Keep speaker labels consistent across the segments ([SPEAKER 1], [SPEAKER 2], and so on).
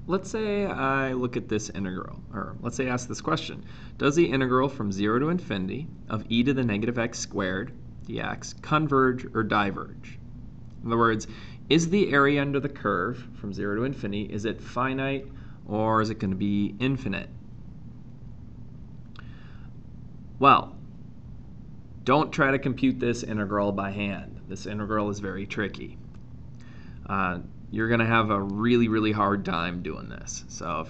[SPEAKER 1] let's say I look at this integral, or let's say I ask this question. Does the integral from 0 to infinity of e to the negative x squared dx converge or diverge? In other words, is the area under the curve from 0 to infinity, is it finite or is it going to be infinite? Well, don't try to compute this integral by hand. This integral is very tricky. You're going to have a really, really hard time doing this. So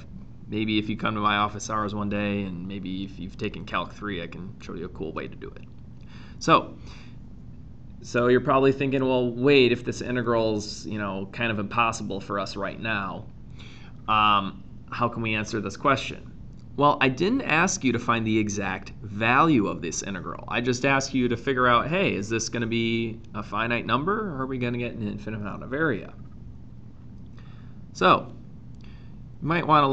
[SPEAKER 1] maybe if you come to my office hours one day, and maybe if you've taken Calc 3, I can show you a cool way to do it. So you're probably thinking, well, wait, if this integral's kind of impossible for us right now, how can we answer this question? Well, I didn't ask you to find the exact value of this integral. I just asked you to figure out, hey, is this going to be a finite number, or are we going to get an infinite amount of area? So you might want to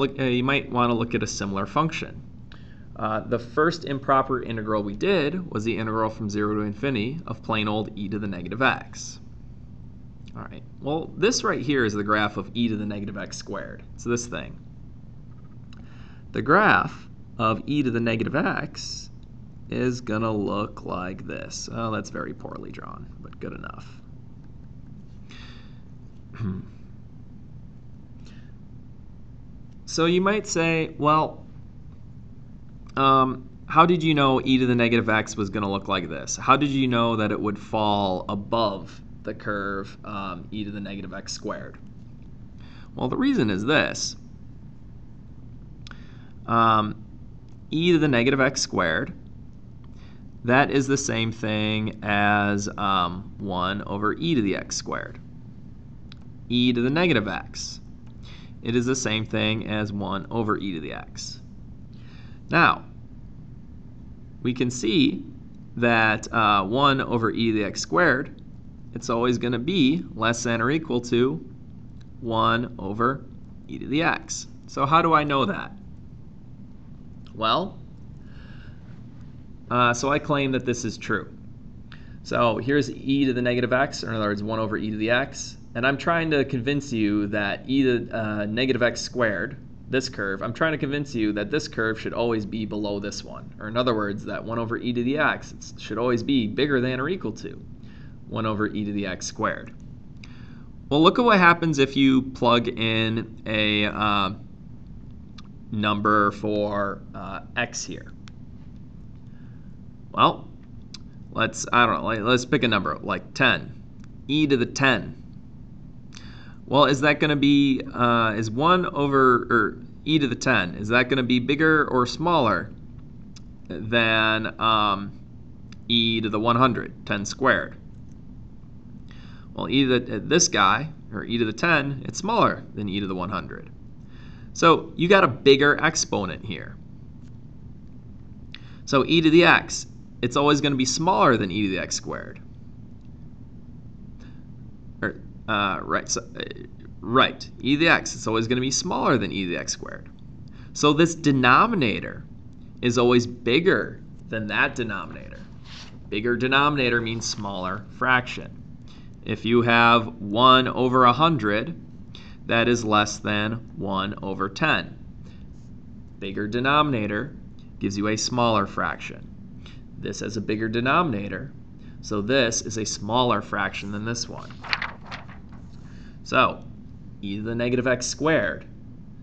[SPEAKER 1] look at a similar function. The first improper integral we did was the integral from 0 to infinity of plain old e to the negative x. All right. Well, this right here is the graph of e to the negative x squared. It's this thing. The graph of e to the negative x is going to look like this. Oh, that's very poorly drawn, but good enough. So you might say, well, how did you know e to the negative x was going to look like this? How did you know that it would fall above the curve e to the negative x squared? Well, the reason is this. E to the negative x squared, that is the same thing as 1 over e to the x squared. E to the negative x, it is the same thing as 1 over e to the x. Now, we can see that 1 over e to the x squared, it's always going to be less than or equal to 1 over e to the x. So how do I know that? Well, so I claim that this is true. So here's e to the negative x, or in other words, 1 over e to the x. And I'm trying to convince you that e to the negative x squared, this curve, I'm trying to convince you that this curve should always be below this one. Or in other words, that 1 over e to the x should always be bigger than or equal to 1 over e to the x squared. Well, look at what happens if you plug in a number for x here. Well, let's pick a number like 10. E to the 10. Well, is that going to be, is 1 over, or e to the 10, is that going to be bigger or smaller than e to the 100, 10 squared? Well, e to this guy, or e to the 10, it's smaller than e to the 100. So you got a bigger exponent here. So e to the x, it's always going to be smaller than e to the x squared. Right, e to the x, it's always going to be smaller than e to the x squared. So this denominator is always bigger than that denominator. Bigger denominator means smaller fraction. If you have 1 over 100, that is less than 1 over 10. Bigger denominator gives you a smaller fraction. This has a bigger denominator, so this is a smaller fraction than this one. So e to the negative x squared,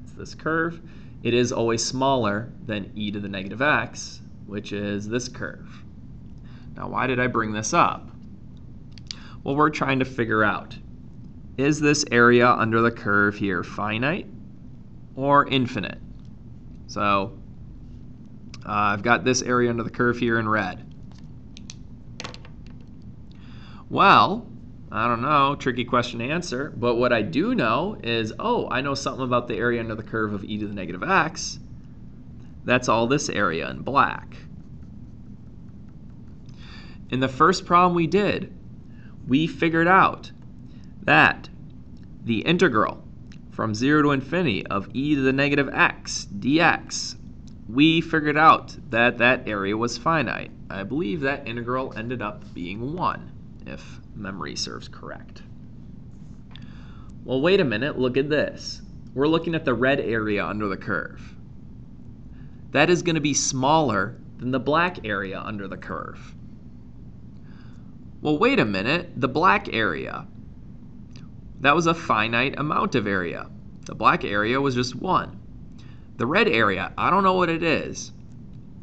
[SPEAKER 1] it's this curve, it is always smaller than e to the negative x, which is this curve. Now, why did I bring this up? Well, we're trying to figure out, is this area under the curve here finite or infinite? So I've got this area under the curve here in red. Well, I don't know, tricky question to answer, but what I do know is, oh, I know something about the area under the curve of e to the negative x. That's all this area in black. In the first problem we did, we figured out that the integral from 0 to infinity of e to the negative x dx, we figured out that that area was finite. I believe that integral ended up being 1, if memory serves correct. Well, wait a minute, look at this. we're looking at the red area under the curve. That is going to be smaller than the black area under the curve. Well, wait a minute. The black area, that was a finite amount of area. The black area was just 1. The red area, I don't know what it is.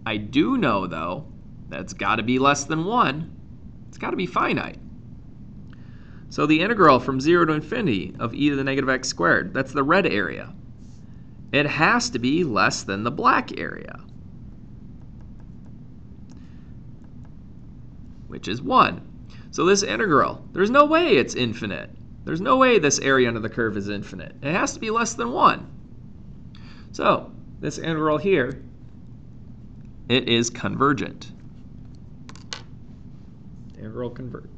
[SPEAKER 1] I do know, though, that it's got to be less than 1. It's got to be finite. So the integral from 0 to infinity of e to the negative x squared, that's the red area. It has to be less than the black area, which is 1. So this integral, there's no way it's infinite. There's no way this area under the curve is infinite. It has to be less than 1. So this integral here, it is convergent. The integral converges.